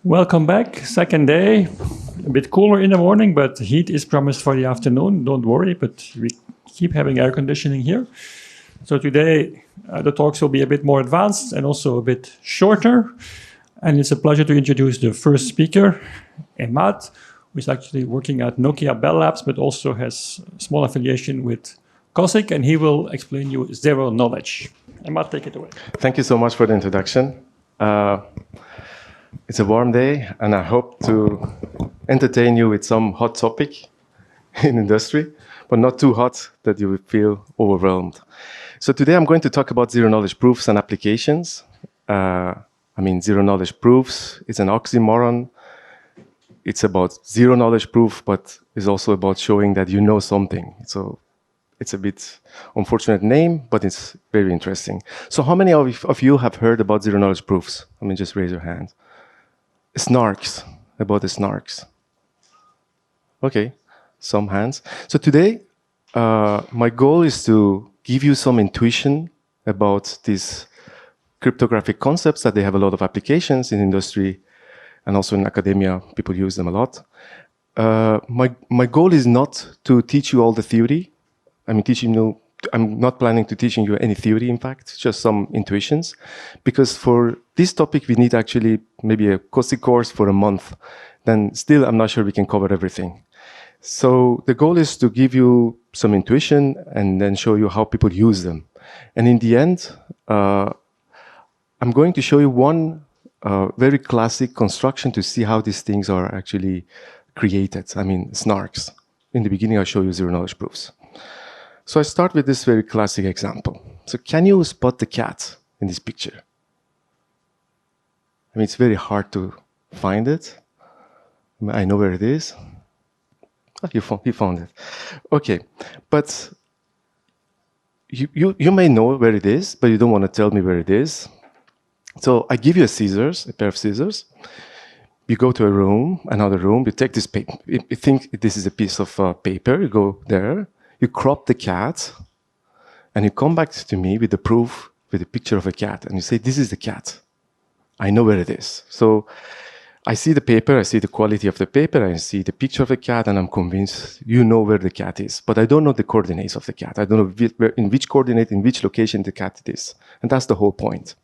Welcome back, second day. A bit cooler in the morning, but heat is promised for the afternoon. Don't worry, but we keep having air conditioning here. So today the talks will be a bit more advanced and also a bit shorter. And it's a pleasure to introduce the first speaker, Emad, who is actually working at Nokia Bell Labs, but also has a small affiliation with COSIC, and he will explain you zero knowledge. Emad, take it away. Thank you so much for the introduction. It's a warm day, and I hope to entertain you with some hot topic in industry, but not too hot that you will feel overwhelmed. So today I'm going to talk about zero-knowledge proofs and applications. Zero-knowledge proofs is an oxymoron. It's about zero-knowledge proof, but it's also about showing that you know something. So it's a bit unfortunate name, but it's very interesting. So how many of you have heard about zero-knowledge proofs? Just raise your hand. Snarks, about the snarks. Okay, some hands. So today, my goal is to give you some intuition about these cryptographic concepts that they have a lot of applications in industry and also in academia. People use them a lot. My goal is not to teach you all the theory. I'm not planning to teaching you any theory, in fact, just some intuitions. Because for this topic, we need actually maybe a COSIC course for a month. Then still, I'm not sure we can cover everything. So the goal is to give you some intuition and then show you how people use them. And in the end, I'm going to show you one very classic construction to see how these things are actually created. Snarks. In the beginning, I'll show you zero-knowledge proofs. So I start with this very classic example. So can you spot the cat in this picture? It's very hard to find it. I know where it is. Oh, you found it. Okay, but you may know where it is, but you don't want to tell me where it is. So I give you a pair of scissors. You go to another room, you take this paper. You think this is a piece of paper, you go there. You crop the cat, and you come back to me with the proof, with a picture of a cat, and you say, this is the cat. I know where it is. So I see the paper, I see the quality of the paper, I see the picture of the cat, and I'm convinced you know where the cat is. But I don't know the coordinates of the cat. I don't know in which coordinate, in which location the cat is. And that's the whole point.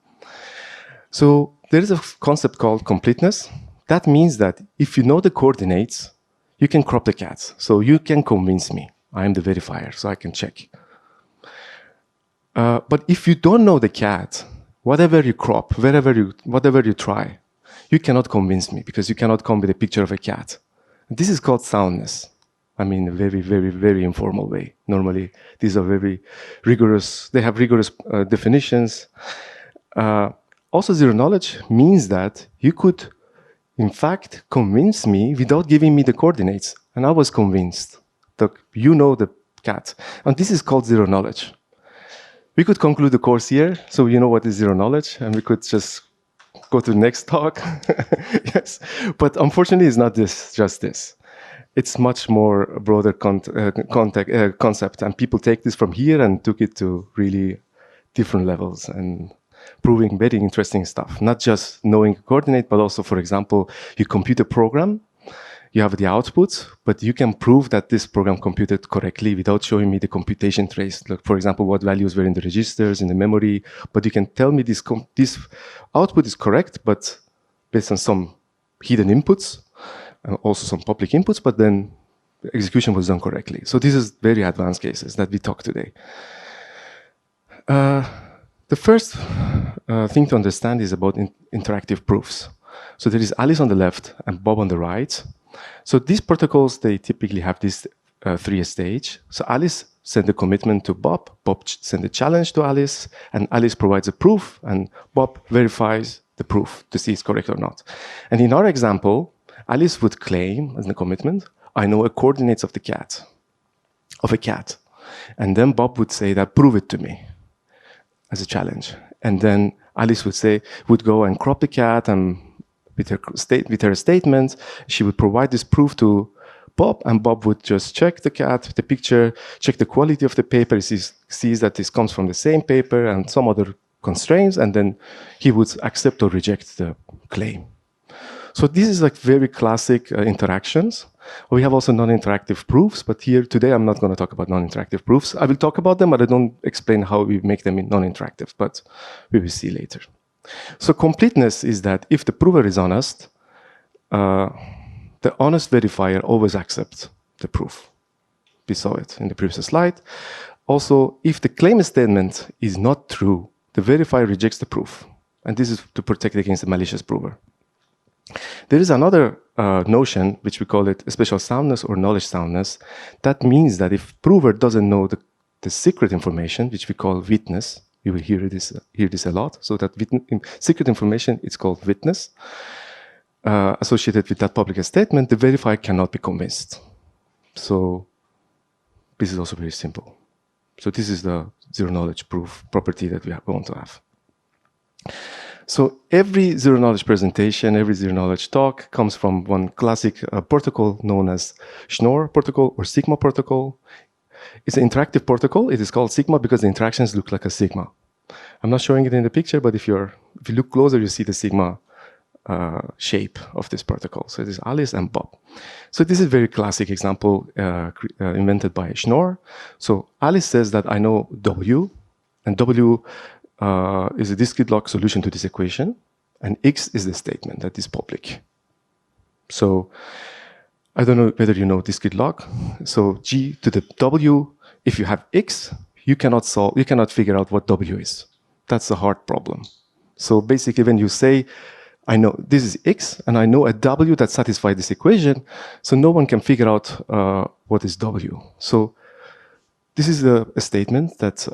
So there is a concept called completeness. That means that if you know the coordinates, you can crop the cat. So you can convince me. I am the verifier, so I can check. But if you don't know the cat, whatever you crop, whatever you try, you cannot convince me because you cannot come with a picture of a cat. This is called soundness. A very, very, very informal way. Normally, these are very rigorous. They have rigorous definitions. Also, zero knowledge means that you could, in fact, convince me without giving me the coordinates. And I was convinced. You know the cat. And this is called zero knowledge. We could conclude the course here, so you know what is zero knowledge, and we could just go to the next talk. Yes, but unfortunately, it's not just this. It's much more a broader concept, and people take this from here and took it to really different levels and proving very interesting stuff. Not just knowing a coordinate, but also, for example, you compute a program. You have the output, but you can prove that this program computed correctly without showing me the computation trace. Like, for example, what values were in the registers, in the memory. But you can tell me this output is correct, but based on some hidden inputs, and also some public inputs, but then the execution was done correctly. So this is very advanced cases that we talk today. The first thing to understand is about interactive proofs. So there is Alice on the left and Bob on the right. So these protocols, they typically have this three stage. So Alice sends a commitment to Bob, Bob sends a challenge to Alice, and Alice provides a proof, and Bob verifies the proof to see it's correct or not. And in our example, Alice would claim as a commitment, I know the coordinates of a cat. And then Bob would say that, prove it to me as a challenge. And then Alice would go and crop the cat, and with her statement, she would provide this proof to Bob, and Bob would just check the cat, the picture, check the quality of the paper. He sees that this comes from the same paper and some other constraints, and then he would accept or reject the claim. So this is like very classic interactions. We have also non-interactive proofs, but here today I'm not going to talk about non-interactive proofs. I will talk about them, but I don't explain how we make them non-interactive, but we will see later. So completeness is that if the prover is honest, the honest verifier always accepts the proof. We saw it in the previous slide. Also, if the claim statement is not true, the verifier rejects the proof. And this is to protect against the malicious prover. There is another notion, which we call it special soundness or knowledge soundness. That means that if prover doesn't know the secret information, which we call witness, you will hear this a lot. So that secret information, it's called witness, associated with that public statement, the verifier cannot be convinced. So this is also very simple. So this is the zero knowledge proof property that we want to have. So every zero knowledge presentation, every zero knowledge talk comes from one classic protocol known as Schnorr protocol or Sigma protocol. It's an interactive protocol. It is called Sigma because the interactions look like a Sigma. I'm not showing it in the picture, but if you look closer, you see the Sigma shape of this protocol. So it is Alice and Bob. So this is a very classic example invented by Schnorr. So Alice says that I know W, and W is a discrete log solution to this equation, and X is the statement that is public. So I don't know whether you know discrete log. So G to the W, if you have X, you cannot figure out what W is. That's a hard problem. So basically when you say, I know this is X, and I know a W that satisfies this equation, so no one can figure out what is W. So this is a statement that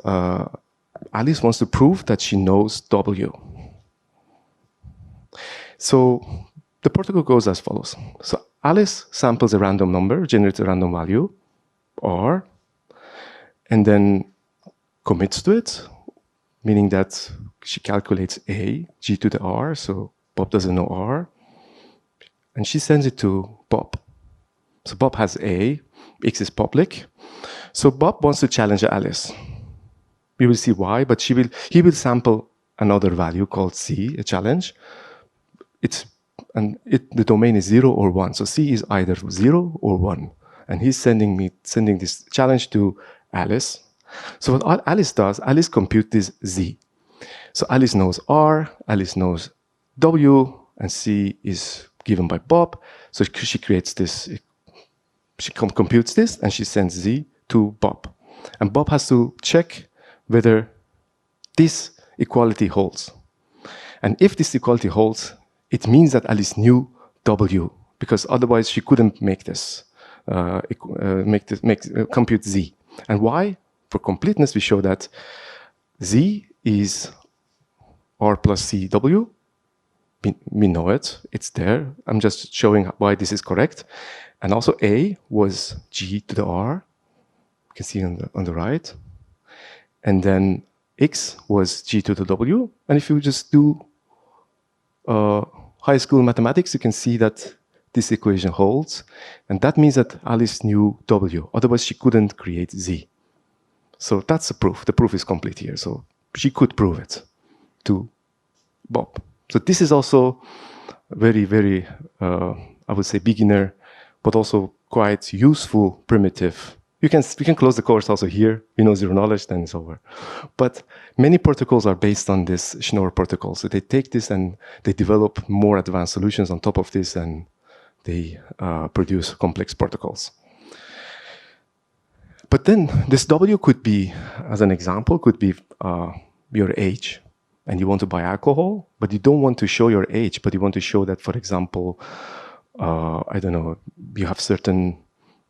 Alice wants to prove that she knows W. So the protocol goes as follows. So Alice samples a random number, generates a random value, R, and then commits to it, meaning that she calculates A, G to the R, so Bob doesn't know R, and she sends it to Bob. So Bob has A, X is public. So Bob wants to challenge Alice. We will see why, but he will sample another value called C, a challenge. The domain is 0 or 1. So C is either 0 or 1. And he's sending this challenge to Alice. So what Alice does, Alice computes this Z. So Alice knows R, Alice knows W, and C is given by Bob. So she creates this, she computes this, and she sends Z to Bob. And Bob has to check whether this equality holds. And if this equality holds, it means that Alice knew W, because otherwise she couldn't make this, compute Z. And why? For completeness, we show that Z is R plus CW. We know it, it's there. I'm just showing why this is correct. And also A was G to the R. You can see on the right. And then X was G to the W. And if you just do high school mathematics, you can see that this equation holds. And that means that Alice knew W. Otherwise, she couldn't create Z. So that's the proof. The proof is complete here. So she could prove it to Bob. So this is also very, very, I would say, beginner, but also quite useful primitive. We can close the course also here. You know zero knowledge, then it's over. But many protocols are based on this Schnorr protocol. So they take this and they develop more advanced solutions on top of this, and they produce complex protocols. But then this W could be, as an example, could be your age. And you want to buy alcohol, but you don't want to show your age, but you want to show that, for example, I don't know, you have certain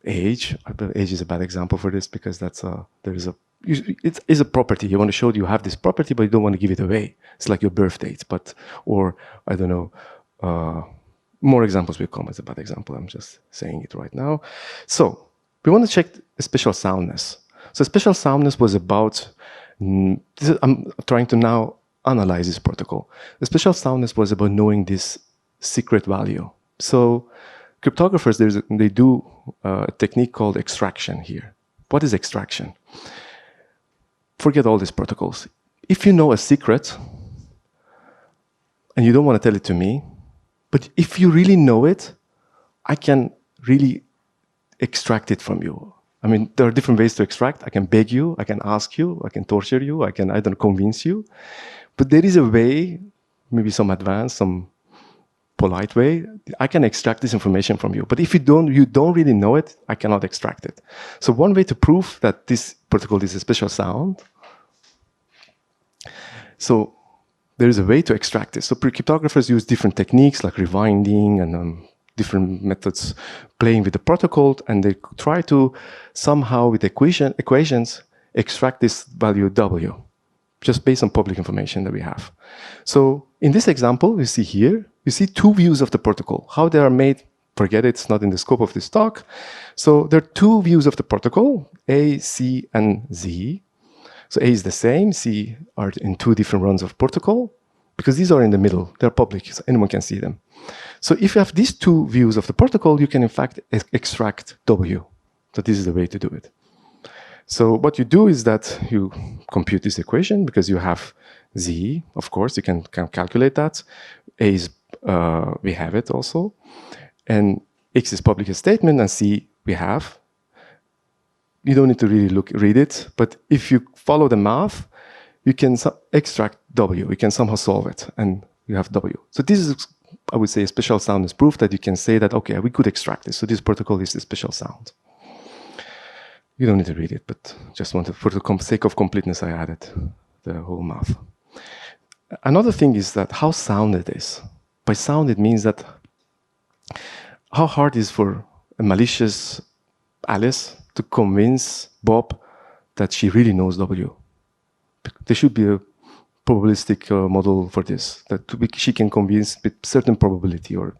age. Age is a bad example for this because it's a property. You want to show you have this property, but you don't want to give it away. It's like your birth date, or I don't know, more examples will come as a bad example. I'm just saying it right now. So we want to check spatial soundness. So spatial soundness was about, I'm trying to now analyze this protocol. The spatial soundness was about knowing this secret value. So cryptographers, they do a technique called extraction here. What is extraction? Forget all these protocols. If you know a secret and you don't want to tell it to me, But if you really know it, I can really extract it from you. I mean, there are different ways to extract. I can beg you, I can ask you, I can torture you, I don't know, convince you. But there is a way, maybe some advanced, some polite way, I can extract this information from you. But if you don't really know it, I cannot extract it. So one way to prove that this protocol is a special sound, so there is a way to extract this. So cryptographers use different techniques like rewinding and different methods playing with the protocol, and they try to somehow with equations extract this value W, just based on public information that we have. So in this example, you see here, you see two views of the protocol. How they are made, forget it, it's not in the scope of this talk. So there are two views of the protocol, A, C, and Z. So A is the same, C are in two different runs of protocol, because these are in the middle, they're public, so anyone can see them. So if you have these two views of the protocol, you can in fact extract W. So this is the way to do it. So what you do is that you compute this equation, because you have Z, of course, you can calculate that. A is, we have it also. And X is public statement, and C we have. You don't need to really read it, but if you follow the math, you can extract W. You can somehow solve it, and you have W. So this is, I would say, a special soundness proof that you can say that, okay, we could extract this. So this protocol is a special sound. You don't need to read it, but just wanted, for the sake of completeness, I added the whole math. Another thing is that how sound it is. By sound, it means that how hard it is for a malicious Alice to convince Bob that she really knows W. There should be a probabilistic model for this, that she can convince with certain probability, or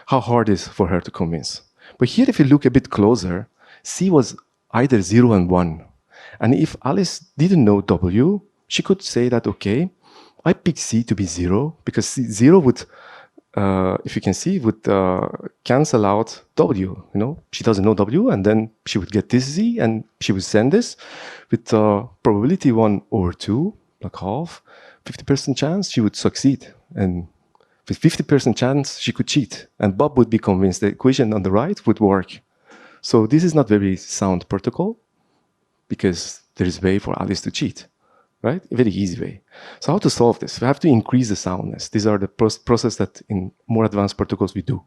how hard it is for her to convince. But here, if you look a bit closer, C was either 0 and 1. And if Alice didn't know W, she could say that, okay, I pick C to be 0, because C0 would, if you can see, would cancel out W. You know, she doesn't know W, and then she would get this Z, and she would send this with probability 1 over 2, like half, 50% chance she would succeed, and with 50% chance she could cheat, and Bob would be convinced the equation on the right would work. So this is not very sound protocol, because there is a way for Alice to cheat, right? A very easy way. So how to solve this? We have to increase the soundness. These are the process that in more advanced protocols we do.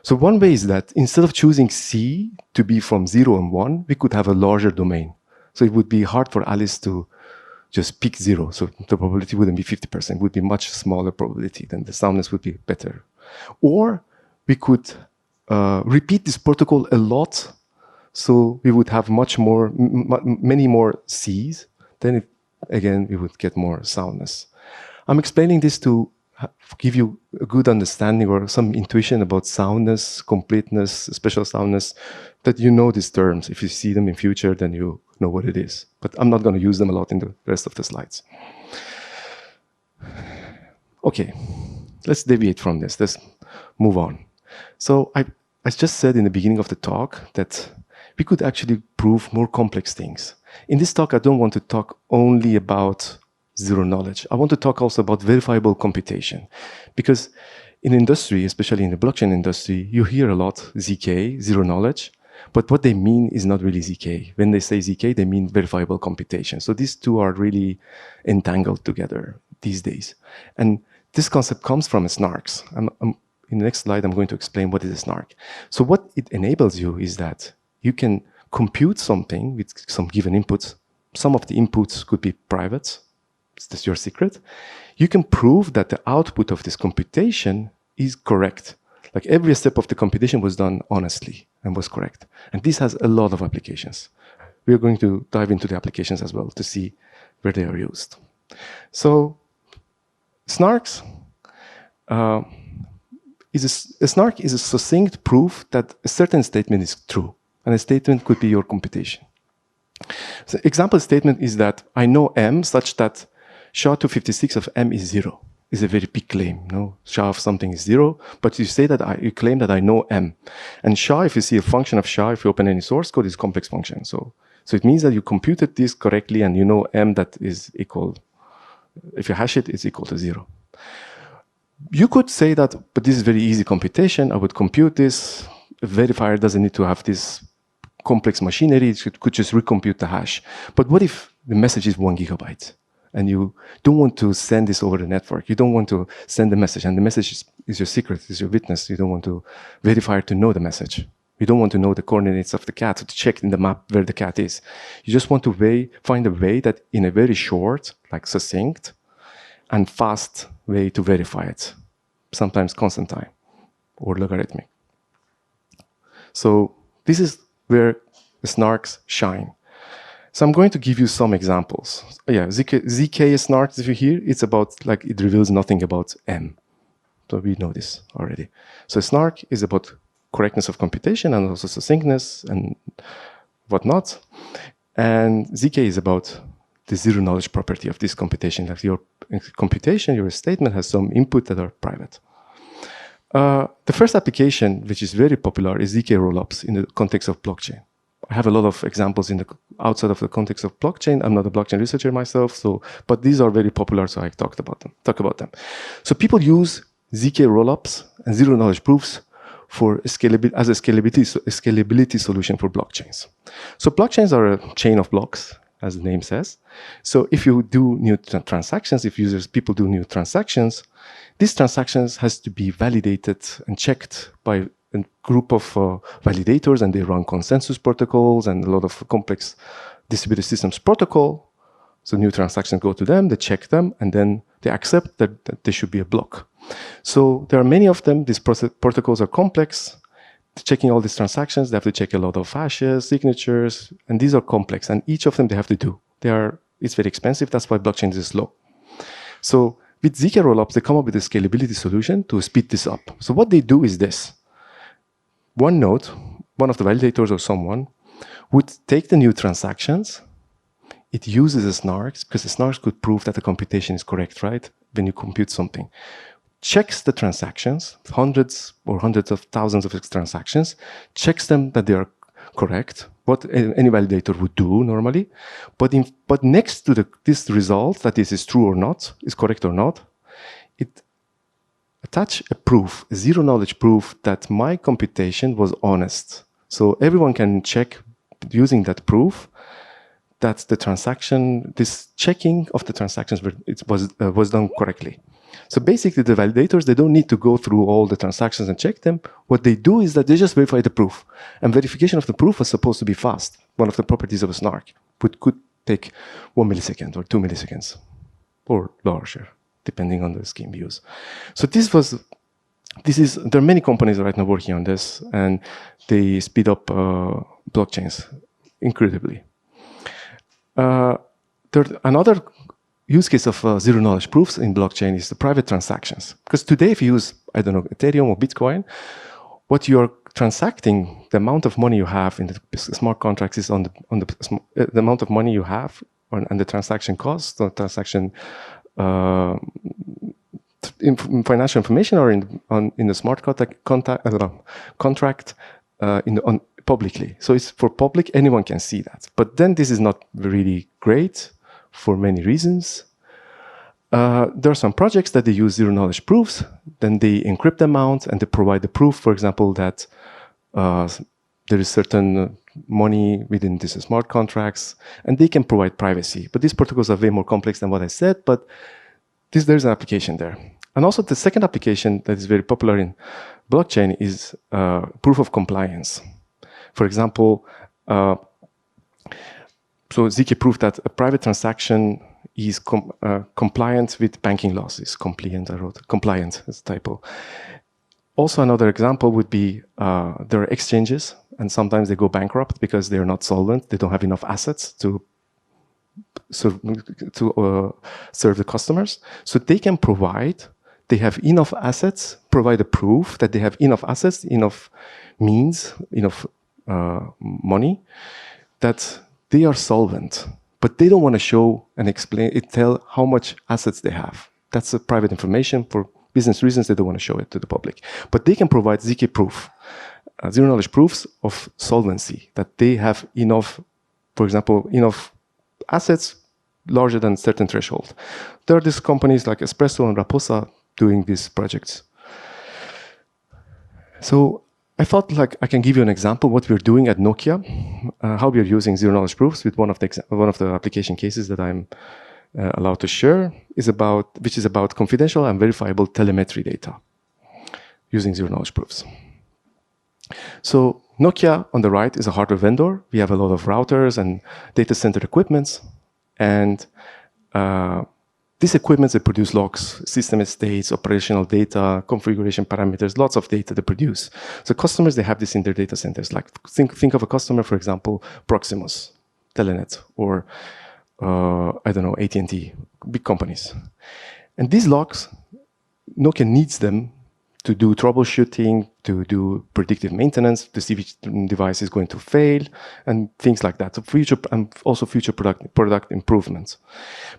So one way is that instead of choosing C to be from 0 and 1, we could have a larger domain. So it would be hard for Alice to just pick 0. So the probability wouldn't be 50%. It would be much smaller probability. Then the soundness would be better. Or we could repeat this protocol a lot, so we would have many more C's. Then again, we would get more soundness. I'm explaining this to give you a good understanding or some intuition about soundness, completeness, special soundness, that you know these terms. If you see them in future, then you know what it is. But I'm not going to use them a lot in the rest of the slides. Okay, let's deviate from this. Let's move on. So I just said in the beginning of the talk that we could actually prove more complex things. In this talk, I don't want to talk only about zero knowledge. I want to talk also about verifiable computation. Because in industry, especially in the blockchain industry, you hear a lot ZK, zero knowledge, but what they mean is not really ZK. When they say ZK, they mean verifiable computation. So these two are really entangled together these days. And this concept comes from snarks. In the next slide, I'm going to explain what is a snark. So what it enables you is that you can compute something with some given inputs. Some of the inputs could be private. That's your secret. You can prove that the output of this computation is correct. Like every step of the computation was done honestly and was correct. And this has a lot of applications. We are going to dive into the applications as well to see where they are used. So snarks, a snark is a succinct proof that a certain statement is true. And a statement could be your computation. So example statement is that I know M such that SHA-256 of M is 0. Is a very big claim. No, SHA of something is 0, but you say that you claim that I know M. And SHA, if you see a function of SHA, if you open any source code, is a complex function. So it means that you computed this correctly, and you know M that is equal. If you hash it, it's equal to 0. You could say that, but this is very easy computation. I would compute this. A verifier doesn't need to have this complex machinery. It could just recompute the hash. But what if the message is 1 gigabyte and you don't want to send this over the network? You don't want to send the message, and the message is your secret, is your witness. You don't want to verifier to know the message. You don't want to know the coordinates of the cat, to check in the map where the cat is. You just want to find a way that in a very short, like succinct, and fast way to verify it, sometimes constant time or logarithmic. So this is where the snarks shine. So I'm going to give you some examples. Yeah, ZK snarks, if you hear, it's about, like, it reveals nothing about M. So we know this already. So snark is about correctness of computation and also succinctness and whatnot. And ZK is about the zero knowledge property of this computation. Like your computation, your statement has some input that are private. The first application, which is very popular, is ZK rollups in the context of blockchain. I have a lot of examples outside of the context of blockchain. I'm not a blockchain researcher myself, but these are very popular, so I talk about them. So people use ZK rollups and zero knowledge proofs for as a scalability solution for blockchains. So blockchains are a chain of blocks, as the name says. So if you do new transactions, if people do new transactions, these transactions has to be validated and checked by a group of validators, and they run consensus protocols and a lot of complex distributed systems protocol. So new transactions go to them, they check them, and then they accept that there should be a block. So there are many of them. These protocols are complex. Checking all these transactions, they have to check a lot of hashes, signatures, and these are complex. And each of them they have to do. It's very expensive. That's why blockchain is slow. So with ZK rollups, they come up with a scalability solution to speed this up. So what they do is this. One node, one of the validators or someone, would take the new transactions. It uses a snarks, because the snarks could prove that the computation is correct, right? When you compute something. Checks the transactions, hundreds of thousands of transactions, checks them that they are correct, what any validator would do normally. But next to this result, that this is true or not, is correct or not, it attach a proof, a zero knowledge proof that my computation was honest. So everyone can check using that proof that the transaction, this checking of the transactions was done correctly. So basically the validators, they don't need to go through all the transactions and check them. What they do is that they just verify the proof. And verification of the proof was supposed to be fast. One of the properties of a snark could take 1 millisecond or 2 milliseconds or larger, depending on the scheme we use. So there are many companies right now working on this, and they speed up blockchains incredibly. Another use case of zero knowledge proofs in blockchain is the private transactions. Because today, if you use, I don't know, Ethereum or Bitcoin, what you're transacting, the amount of money you have in the smart contracts is on the amount of money you have and the transaction cost, the transaction financial information, or in the smart contract publicly. So it's for public, anyone can see that. But then this is not really great for many reasons. There are some projects that they use zero knowledge proofs, then they encrypt the amount and they provide the proof, for example, that there is certain money within these smart contracts, and they can provide privacy. But these protocols are way more complex than what I said, but there's an application there. And also the second application that is very popular in blockchain is proof of compliance. For example, so ZK proved that a private transaction is compliant with banking laws. It's compliant, I wrote compliant, it's a typo. Also another example would be there are exchanges, and sometimes they go bankrupt because they're not solvent. They don't have enough assets to serve the customers. So they can they have enough assets, provide a proof that they have enough assets, enough means, enough money, that they are solvent, but they don't want to show and tell how much assets they have. That's a private information. For business reasons, they don't want to show it to the public. But they can provide ZK proof, zero knowledge proofs of solvency, that they have enough, for example, enough assets larger than a certain threshold. There are these companies like Espresso and Raposa doing these projects. So I thought like I can give you an example what we're doing at Nokia, how we're using zero-knowledge proofs with one of the application cases that I'm allowed to share, which is about confidential and verifiable telemetry data using zero-knowledge proofs. So Nokia on the right is a hardware vendor. We have a lot of routers and data center equipments, and these equipments, they produce logs, system states, operational data, configuration parameters, lots of data they produce. So customers, they have this in their data centers. Like think of a customer, for example, Proximus, Telenet, or I don't know, AT&T, big companies. And these logs, Nokia needs them to do troubleshooting, to do predictive maintenance, to see which device is going to fail, and things like that. So future product improvements.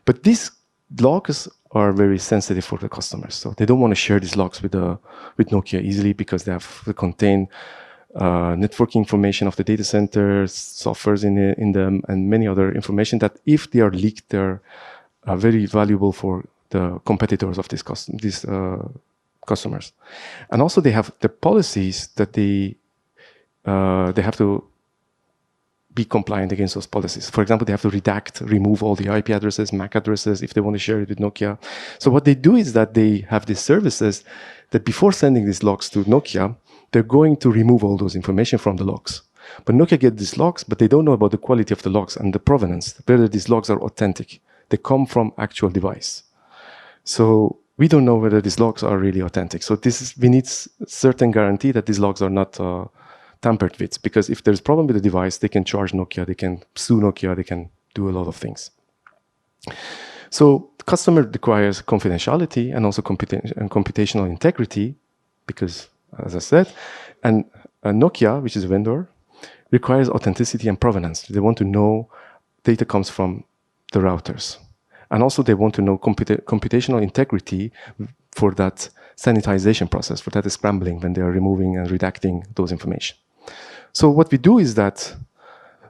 But these logs are very sensitive for the customers, so they don't want to share these logs with Nokia easily because they contain network information of the data centers, softwares in them, and many other information that, if they are leaked, they're very valuable for the competitors of these customers. And also they have the policies that they have to be compliant against those policies. For example, they have to remove all the IP addresses, MAC addresses, if they want to share it with Nokia. So what they do is that they have these services that before sending these logs to Nokia, they're going to remove all those information from the logs. But Nokia gets these logs, but they don't know about the quality of the logs and the provenance, whether these logs are authentic. They come from actual device. So we don't know whether these logs are really authentic. So we need certain guarantee that these logs are not tampered with, because if there's a problem with the device, they can charge Nokia, they can sue Nokia, they can do a lot of things. So the customer requires confidentiality and also computational integrity, because, as I said, and Nokia, which is a vendor, requires authenticity and provenance. They want to know data comes from the routers. And also they want to know computational integrity for that sanitization process, for that scrambling when they are removing and redacting those information. So what we do is that,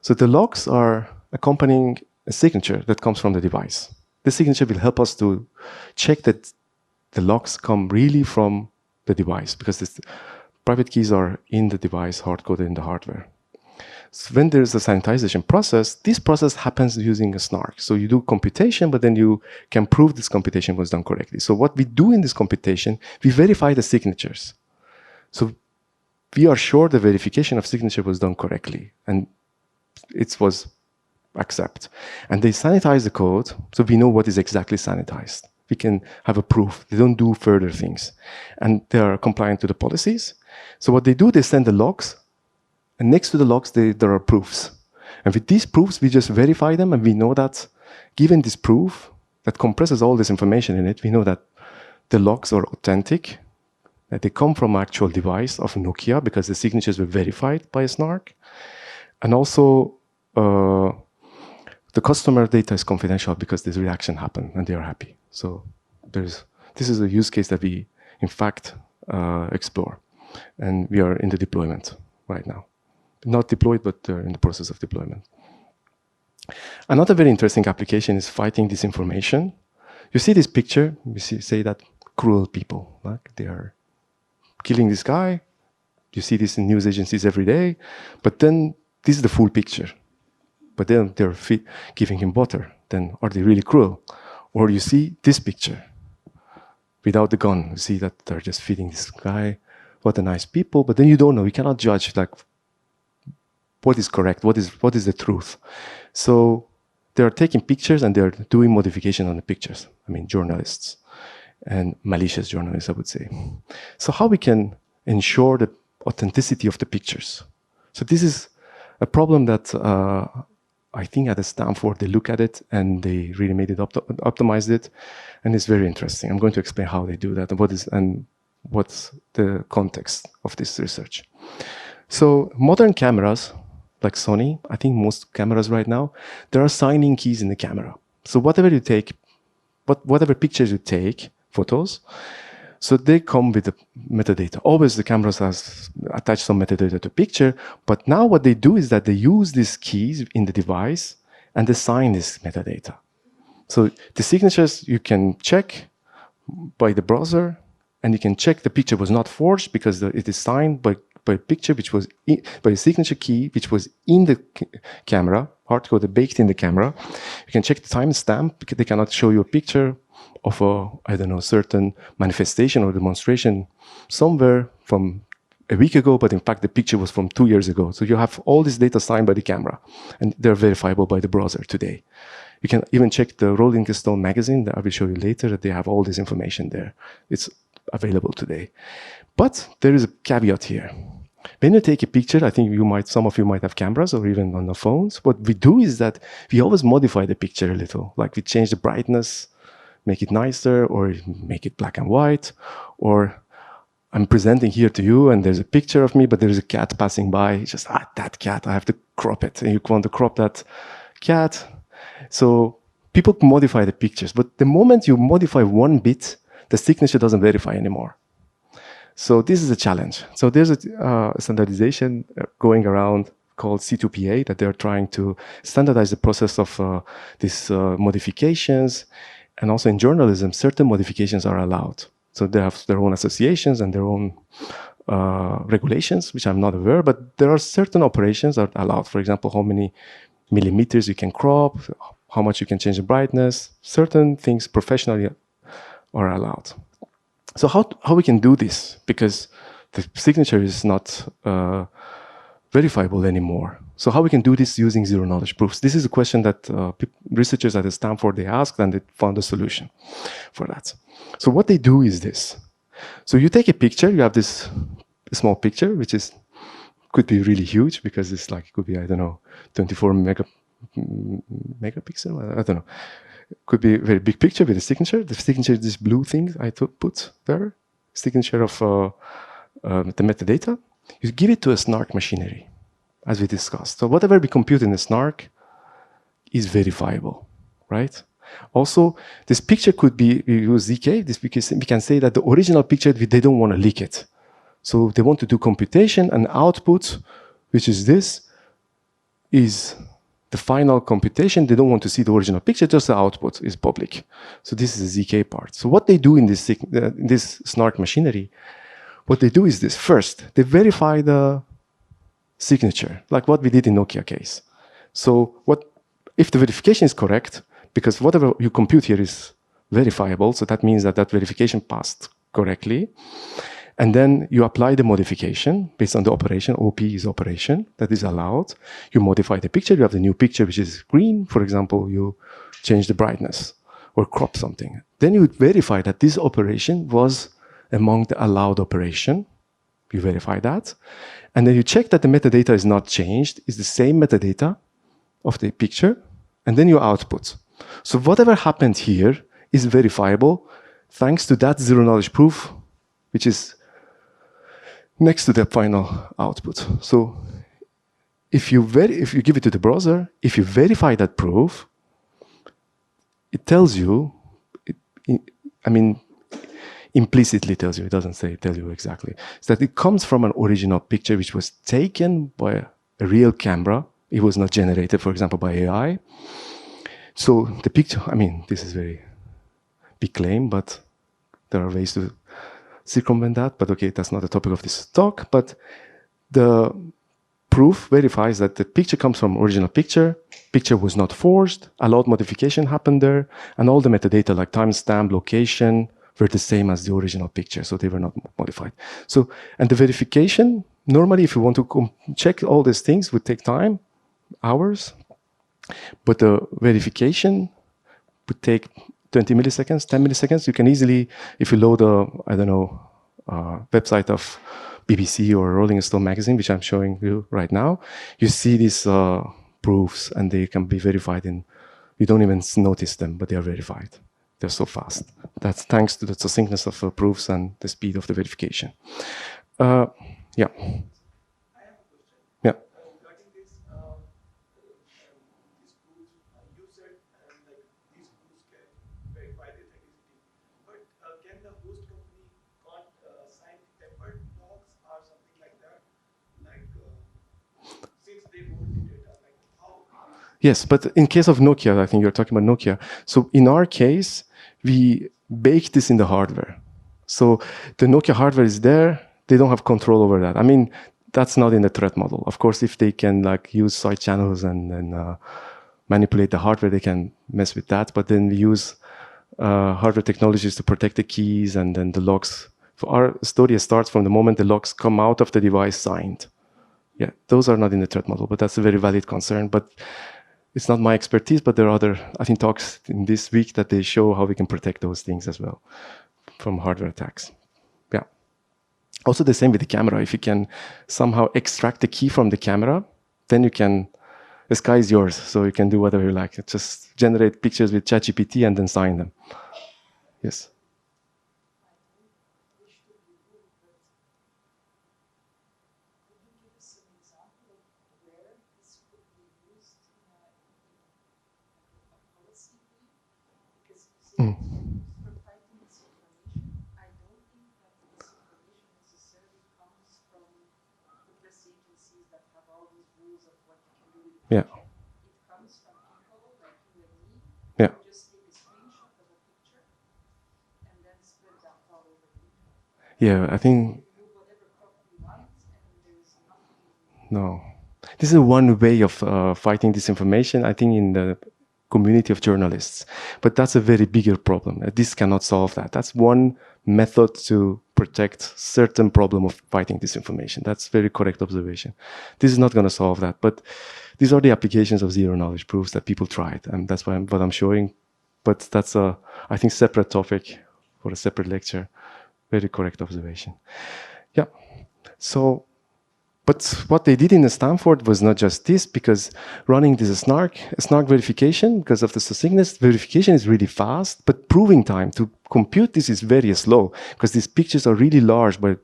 so the logs are accompanying a signature that comes from the device. The signature will help us to check that the logs come really from the device, because the private keys are in the device, hard-coded in the hardware. So when there's a sanitization process, this process happens using a snark. So you do computation, but then you can prove this computation was done correctly. So what we do in this computation, we verify the signatures. So we are sure the verification of signature was done correctly, and it was accept. And they sanitize the code, so we know what is exactly sanitized. We can have a proof. They don't do further things. And they are compliant to the policies. So what they do, they send the logs, and next to the logs, there are proofs. And with these proofs, we just verify them, and we know that given this proof that compresses all this information in it, we know that the logs are authentic, that they come from actual device of Nokia because the signatures were verified by a snark. And also, the customer data is confidential because this reaction happened and they are happy. So this is a use case that we, in fact, explore. And we are in the deployment right now. Not deployed, but in the process of deployment. Another very interesting application is fighting disinformation. You see this picture, we say that cruel people, like they are killing this guy. You see this in news agencies every day, but then this is the full picture. But then they're giving him butter. Then are they really cruel? Or you see this picture without the gun. You see that they're just feeding this guy. What a nice people. But then you don't know. You cannot judge like what is correct, what is the truth. So they're taking pictures and they're doing modification on the pictures. I mean, journalists and malicious journalists, I would say. So how we can ensure the authenticity of the pictures? So this is a problem that I think at Stanford, they look at it and they really made it, optimized it. And it's very interesting. I'm going to explain how they do that and what's the context of this research. So modern cameras, like Sony, I think most cameras right now, there are signing keys in the camera. So whatever you take, whatever pictures you take, photos, so they come with the metadata. Always the cameras has attached some metadata to picture, but now what they do is that they use these keys in the device and they sign this metadata. So the signatures you can check by the browser, and you can check the picture was not forged because it is signed by a picture which was by a signature key which was in the camera, hard-coded, baked in the camera. You can check the timestamp because they cannot show you a picture of a, I don't know, certain manifestation or demonstration somewhere from a week ago, but in fact the picture was from 2 years ago. So you have all this data signed by the camera, and they're verifiable by the browser today. You can even check the Rolling Stone magazine that I will show you later, that they have all this information there. It's available today. But there is a caveat here. When you take a picture, I think some of you might have cameras or even on the phones. What we do is that we always modify the picture a little. Like we change the brightness, make it nicer, or make it black and white, or I'm presenting here to you and there's a picture of me, but there's a cat passing by. It's just, that cat, I have to crop it. And you want to crop that cat. So people modify the pictures, but the moment you modify one bit, the signature doesn't verify anymore. So this is a challenge. So there's a standardization going around called C2PA that they're trying to standardize the process of these modifications. And also in journalism, certain modifications are allowed. So they have their own associations and their own regulations, which I'm not aware, but there are certain operations that are allowed. For example, how many millimeters you can crop, how much you can change the brightness. Certain things professionally are allowed. So how we can do this? Because the signature is not verifiable anymore. So how we can do this using zero-knowledge proofs? This is a question that researchers at Stanford, they asked, and they found a solution for that. So what they do is this. So you take a picture, you have this small picture, which could be really huge because it's like, it could be, I don't know, 24 megapixel, I don't know. Could be a very big picture with a signature. The signature is this blue thing I put there, signature of the metadata. You give it to a snark machinery, as we discussed. So whatever we compute in the snark is verifiable, right? Also, this picture could be, we use ZK, because we can say that the original picture, they don't want to leak it. So they want to do computation, and output, which is this, is the final computation. They don't want to see the original picture, just the output is public. So this is the ZK part. So what they do in this snark machinery, what they do is this. First, they verify the signature, like what we did in Nokia case. So if the verification is correct, because whatever you compute here is verifiable, so that means that verification passed correctly. And then you apply the modification based on the operation. OP is operation that is allowed. You modify the picture. You have the new picture, which is green. For example, you change the brightness or crop something. Then you verify that this operation was among the allowed operation. You verify that. And then you check that the metadata is not changed. It's the same metadata of the picture. And then you output. So whatever happened here is verifiable thanks to that zero-knowledge proof, which is next to the final output. So if you give it to the browser, if you verify that proof, it tells you, implicitly tells you, it doesn't tell you exactly, is that it comes from an original picture which was taken by a real camera. It was not generated, for example, by AI. So the picture, this is a very big claim, but there are ways to circumvent that, but okay, that's not the topic of this talk. But the proof verifies that the picture comes from original picture was not forged, allowed modification happened there, and all the metadata like timestamp, location were the same as the original picture, so they were not modified. So, and the verification, normally if you want to check all these things would take time, hours, but the verification would take 20 milliseconds, 10 milliseconds. You can easily, if you load website of BBC or Rolling Stone magazine, which I'm showing you right now, you see these proofs and they can be verified you don't even notice them, but they are verified. They're so fast. That's thanks to the succinctness of proofs and the speed of the verification. Yeah. Yeah. Yes, but in case of Nokia, I think you're talking about Nokia. So in our case, we bake this in the hardware. So the Nokia hardware is there. They don't have control over that. I mean, that's not in the threat model. Of course, if they can like use side channels and manipulate the hardware, they can mess with that. But then we use hardware technologies to protect the keys and then the locks. For our story starts from the moment the locks come out of the device signed. Yeah, those are not in the threat model, but that's a very valid concern. But it's not my expertise, but there are other, I think, talks in this week that they show how we can protect those things as well from hardware attacks. Yeah. Also the same with the camera. If you can somehow extract the key from the camera, then you can, the sky is yours, so you can do whatever you like. Just generate pictures with ChatGPT and then sign them. Yes. Mm. Yeah. Yeah. Yeah, I think no. This is one way of fighting disinformation, I think, in the community of journalists. But that's a very bigger problem. This cannot solve that. That's one method to protect certain problem of fighting disinformation. That's very correct observation. This is not going to solve that. But these are the applications of zero-knowledge proofs that people tried. And that's what I'm showing. But that's a, I think, separate topic for a separate lecture. Very correct observation. Yeah. So, but what they did in Stanford was not just this, because running this snark verification, because of the succinctness, verification is really fast, but proving time to compute this is very slow, because these pictures are really large by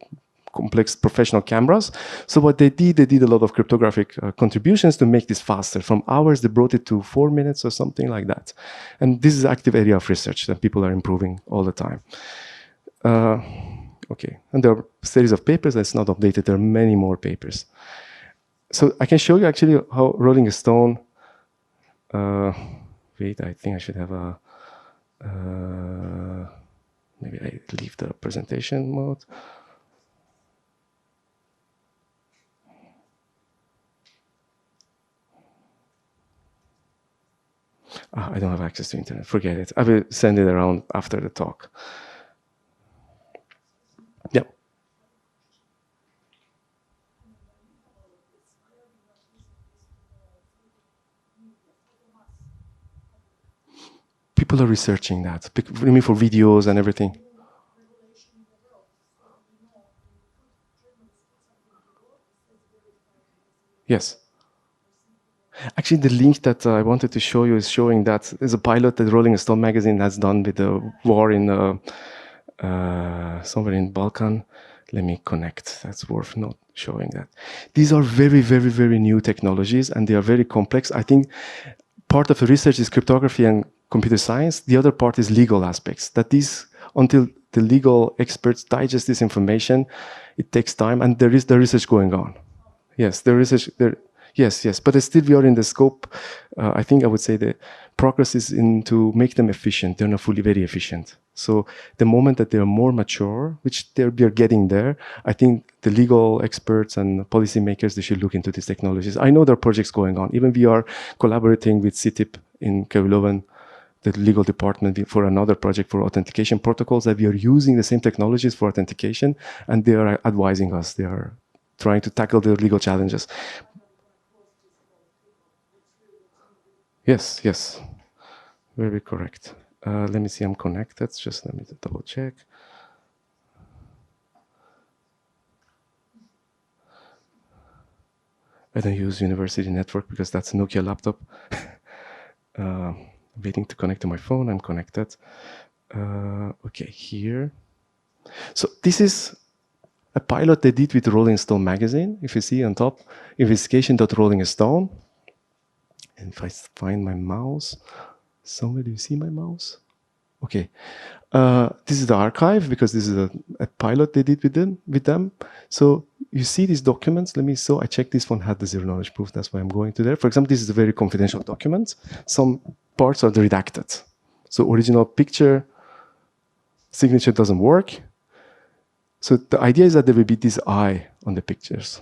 complex professional cameras. So what they did a lot of cryptographic contributions to make this faster. From hours, they brought it to 4 minutes or something like that. And this is an active area of research that people are improving all the time. Okay, and there are a series of papers that's not updated. There are many more papers. So I can show you actually how Rolling Stone, wait, I think I should have a, maybe I leave the presentation mode. I don't have access to internet, forget it. I will send it around after the talk. Yeah. People are researching that. I mean, for videos and everything. Yes. Actually, the link that I wanted to show you is showing that there's a pilot that Rolling Stone magazine has done with the war in somewhere in Balkan. Let me connect. That's worth not showing that. These are very, very, very new technologies, and they are very complex. I think part of the research is cryptography and computer science. The other part is legal aspects. That these, until the legal experts digest this information, it takes time, and there is the research going on. Yes, the research there. Yes, yes, but still we are in the scope. I think I would say the progress is in to make them efficient. They're not fully very efficient. So the moment that they are more mature, which we are getting there, I think the legal experts and policymakers, they should look into these technologies. I know there are projects going on. Even we are collaborating with CTIP in KU Leuven, the legal department, for another project for authentication protocols, that we are using the same technologies for authentication, and they are advising us. They are trying to tackle the legal challenges. Yes, yes, very correct. Let me see, I'm connected. Just let me double check. I don't use university network because that's a Nokia laptop. Waiting to connect to my phone, I'm connected. Okay, here. So this is a pilot they did with Rolling Stone magazine. If you see on top, investigation.rollingstone. And if I find my mouse, somewhere, do you see my mouse? Okay. This is the archive, because this is a pilot they did with them. So you see these documents. So I checked this one had the zero knowledge proof. That's why I'm going to there. For example, this is a very confidential document. Some parts are redacted. So original picture, signature doesn't work. So the idea is that there will be this eye on the pictures.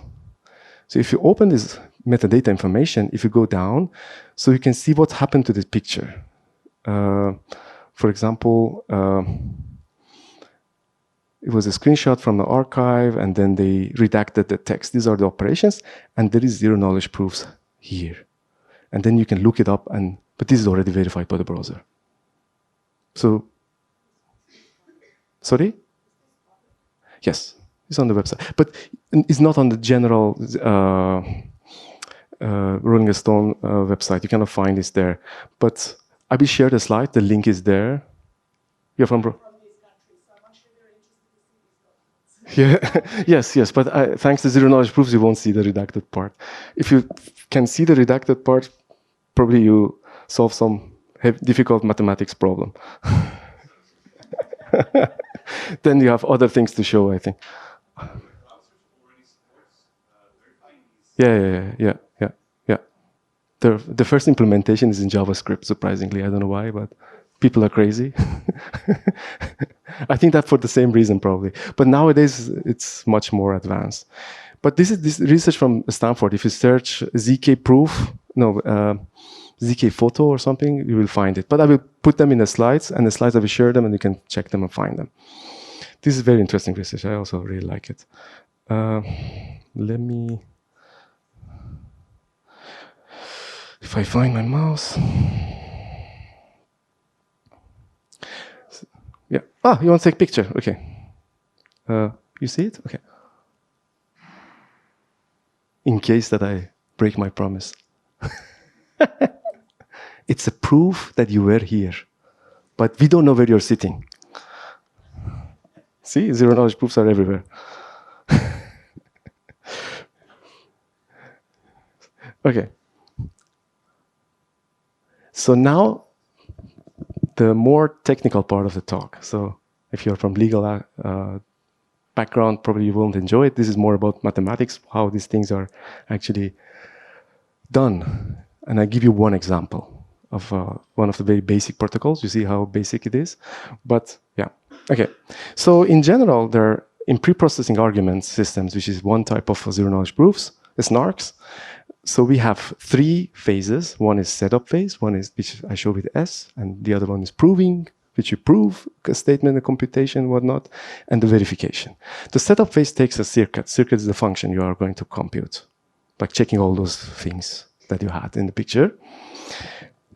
So if you open this metadata information, if you go down, so you can see what happened to the picture. For example, it was a screenshot from the archive, and then they redacted the text. These are the operations, and there is zero knowledge proofs here. And then you can look it up, but this is already verified by the browser. So, sorry? Yes, it's on the website, but it's not on the general Rolling Stone website. You cannot find this there. But I will share the slide. The link is there. You're from yeah, yes, but thanks to zero knowledge proofs, you won't see the redacted part. If you can see the redacted part, probably you solve some difficult mathematics problem. Then you have other things to show, I think. Yeah. The first implementation is in JavaScript, surprisingly. I don't know why, but people are crazy. I think that for the same reason, probably. But nowadays, it's much more advanced. But this is this research from Stanford. If you search ZK proof, ZK photo or something, you will find it. But I will put them in the slides, and the slides I will share them, and you can check them and find them. This is very interesting research. I also really like it. Let me... If I find my mouse... Yeah. Ah, you want to take a picture? Okay. You see it? Okay. In case that I break my promise. It's a proof that you were here, but we don't know where you're sitting. See, zero knowledge proofs are everywhere. Okay. So now, the more technical part of the talk. So if you're from legal background, probably you won't enjoy it. This is more about mathematics, how these things are actually done. And I give you one example of one of the very basic protocols. You see how basic it is. But yeah, okay. So in general, there are in pre-processing argument systems, which is one type of zero knowledge proofs, snarks. So we have three phases. One is setup phase, one is which I show with S, and the other one is proving, which you prove a statement, a computation, whatnot, and the verification. The setup phase takes a circuit. Circuit is the function you are going to compute, like checking all those things that you had in the picture.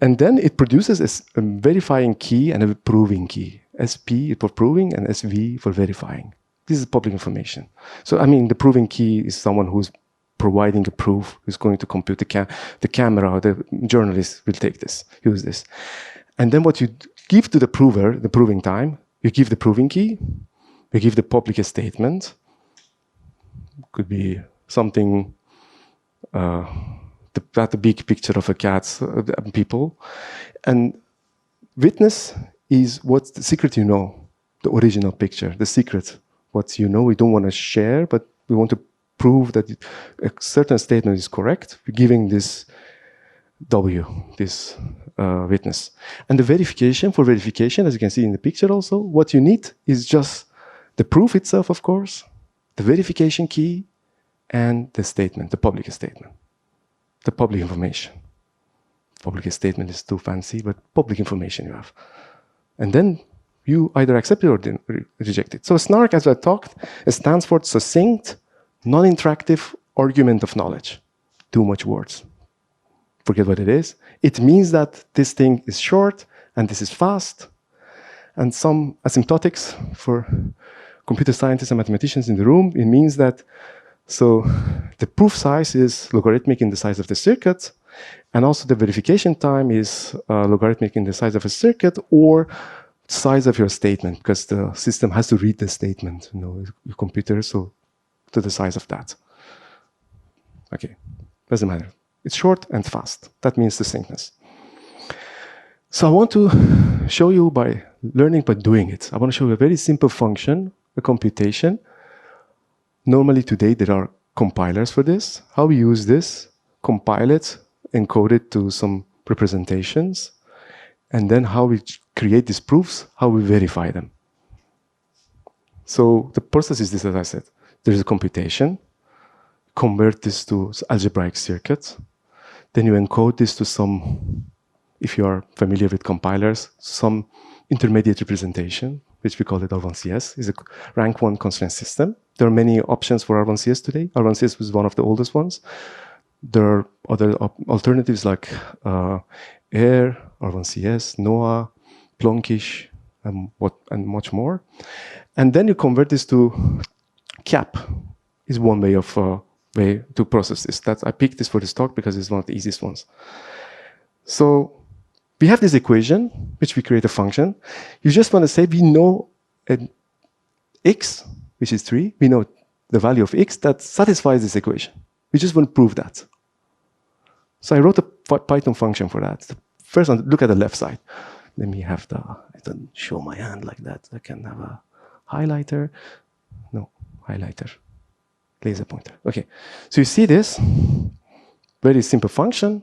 And then it produces a verifying key and a proving key. SP for proving and SV for verifying. This is public information. So, I mean, the proving key is someone who's providing a proof, who's going to compute the camera, the journalist will take this, use this. And then what you give to the prover, the proving time, you give the proving key, you give the public statement, could be something, that the big picture of a cat, people. And witness is what's the secret you know, the original picture, the secret, what you know we don't want to share, but we want to prove that a certain statement is correct. We're giving this W, this witness. And the verification, for verification, as you can see in the picture also, what you need is just the proof itself, of course, the verification key, and the statement, the public statement, the public information. Public statement is too fancy, but public information you have. And then you either accept it or reject it. So SNARK, as I talked, stands for succinct, non-interactive argument of knowledge. Too much words. Forget what it is. It means that this thing is short and this is fast. And some asymptotics for computer scientists and mathematicians in the room, it means that so the proof size is logarithmic in the size of the circuit, and also the verification time is logarithmic in the size of a circuit or size of your statement, because the system has to read the statement, you know, your computer, so to the size of that. Okay, doesn't matter. It's short and fast. That means distinctness. So I want to show you by learning by doing it. I want to show you a very simple function, a computation. Normally today there are compilers for this. How we use this, compile it, encode it to some representations, and then how we create these proofs, how we verify them. So the process is this, as I said. There's a computation, convert this to algebraic circuit, then you encode this to some, if you are familiar with compilers, some intermediate representation, which we call it R1CS, is a rank 1 constraint system. There are many options for R1CS today. R1CS was one of the oldest ones. There are other alternatives like AIR, R1CS, NOAA, Plonkish, and much more. And then you convert this to CAP, is one way of way to process this. I picked this for this talk because it's one of the easiest ones. So we have this equation, which we create a function. You just want to say we know an x, which is 3. We know the value of x that satisfies this equation. We just want to prove that. So I wrote a Python function for that. First, look at the left side. Let me have I don't show my hand like that. I can have a highlighter. No, highlighter. Laser pointer. Okay. So you see this very simple function.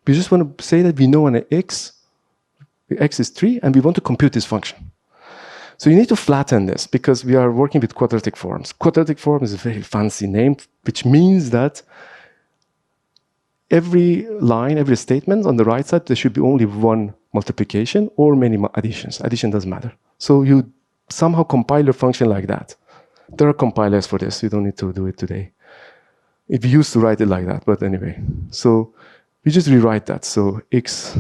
We just want to say that we know an x is 3, and we want to compute this function. So you need to flatten this because we are working with quadratic forms. Quadratic form is a very fancy name, which means that every line, every statement on the right side, there should be only one multiplication or many additions. Addition doesn't matter. So you somehow compile your function like that. There are compilers for this. You don't need to do it today. We used to write it like that, but anyway. So we just rewrite that. So x,